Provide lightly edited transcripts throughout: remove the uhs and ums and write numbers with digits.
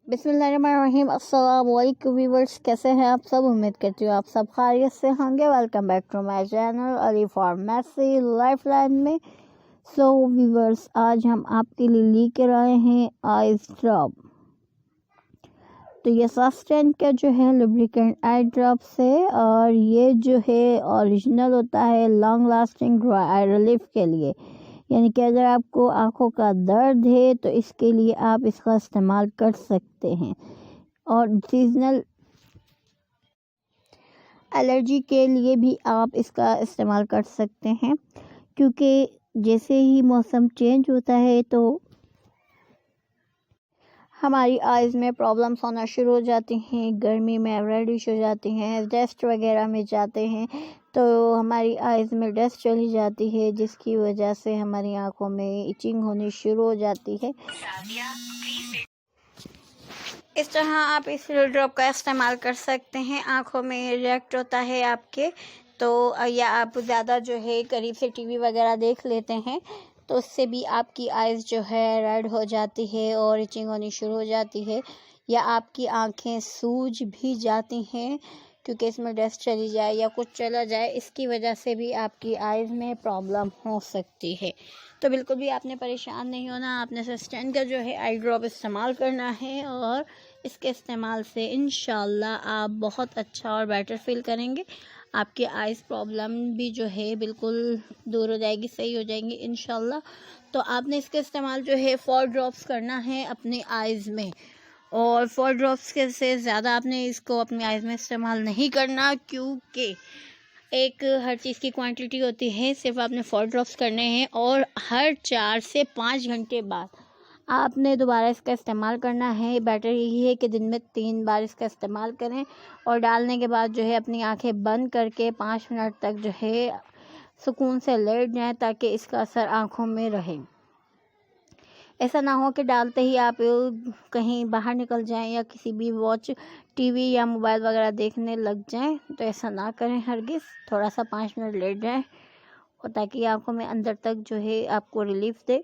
बिस्मिल्लाहिर्रहमानिर्रहीम। अस्सलाम वालेकुम व्यूवर्स, कैसे हैं आप सब? उम्मीद करती हूँ आप सब खैरियत से होंगे। Welcome back to my channel Ali pharmacy lifeline में। सो व्यूवर्स, आज हम आपके लिए लेकर आए हैं आइस ड्रॉप। तो ये सस्टेन का जो है लुब्रिकेंट आई ड्रॉप्स है, और ये जो है ओरिजिनल होता है long lasting dry eye relief के लिए। यानी कि अगर आपको आँखों का दर्द है तो इसके लिए आप इसका इस्तेमाल कर सकते हैं। और सीजनल एलर्जी के लिए भी आप इसका इस्तेमाल कर सकते हैं, क्योंकि जैसे ही मौसम चेंज होता है तो हमारी आइज़ में प्रॉब्लम्स होना शुरू हो जाती हैं। गर्मी में रेडिश हो जाती हैं, डस्ट वगैरह में जाते हैं तो हमारी आइज़ में डस्ट चली जाती है, जिसकी वजह से हमारी आंखों में इचिंग होनी शुरू हो जाती है। इस तरह आप इस ड्रॉप का इस्तेमाल कर सकते हैं। आंखों में रिएक्ट होता है आपके तो, या आप ज़्यादा जो है करीब से टीवी वगैरह देख लेते हैं तो उससे भी आपकी आइज़ जो है रेड हो जाती है और इचिंग होनी शुरू हो जाती है, या आपकी आंखें सूज भी जाती हैं क्योंकि इसमें डस्ट चली जाए या कुछ चला जाए, इसकी वजह से भी आपकी आइज़ में प्रॉब्लम हो सकती है। तो बिल्कुल भी आपने परेशान नहीं होना, आपने सस्टेन का जो है आई ड्रॉप इस्तेमाल करना है, और इसके इस्तेमाल से इंशाल्लाह आप बहुत अच्छा और बेटर फील करेंगे। आपकी आइज़ प्रॉब्लम भी जो है बिल्कुल दूर हो जाएगी, सही हो जाएंगी इंशाल्लाह। तो आपने इसका इस्तेमाल जो है 4 ड्रॉप्स करना है अपनी आइज़ में, और 4 ड्रॉप्स के से ज़्यादा आपने इसको अपनी आइज़ में इस्तेमाल नहीं करना, क्योंकि एक हर चीज़ की क्वांटिटी होती है। सिर्फ आपने 4 ड्रॉप्स करने हैं, और हर 4 से 5 घंटे बाद आपने दोबारा इसका इस्तेमाल करना है। बेटर यही है कि दिन में 3 बार इसका इस्तेमाल करें, और डालने के बाद जो है अपनी आंखें बंद करके 5 मिनट तक जो है सुकून से लेट जाएं, ताकि इसका असर आंखों में रहे। ऐसा ना हो कि डालते ही आप कहीं बाहर निकल जाएं या किसी भी टीवी या मोबाइल वगैरह देखने लग जाएं, तो ऐसा ना करें हरगिज़। थोड़ा सा 5 मिनट लेट जाएं, और ताकि आंखों में अंदर तक जो है आपको रिलीफ दे।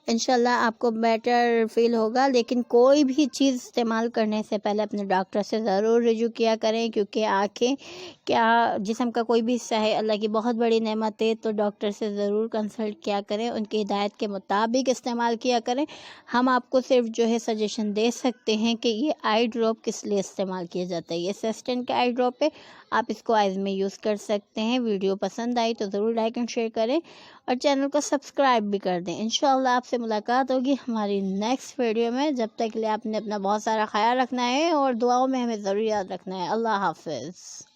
इंशाल्लाह आपको बेटर फील होगा। लेकिन कोई भी चीज़ इस्तेमाल करने से पहले अपने डॉक्टर से ज़रूर रिव्यू किया करें, क्योंकि आँखें क्या जिस्म का कोई भी हिस्सा है, अल्लाह की बहुत बड़ी नेमत है। तो डॉक्टर से ज़रूर कंसल्ट किया करें, उनकी हिदायत के मुताबिक इस्तेमाल किया करें। हम आपको सिर्फ जो है सजेशन दे सकते हैं कि ये आई ड्रॉप किस लिए इस्तेमाल किया जाता है। ये सस्टेन का आई ड्रॉप है, आप इसको आइज़ में यूज़ कर सकते हैं। वीडियो पसंद आई तो ज़रूर लाइक एंड शेयर करें, और चैनल को सब्सक्राइब भी कर दें। इंशाल्लाह आपसे मुलाकात होगी हमारी नेक्स्ट वीडियो में। जब तक के लिए आपने अपना बहुत सारा ख्याल रखना है, और दुआओं में हमें ज़रूर याद रखना है। अल्लाह हाफ़िज़।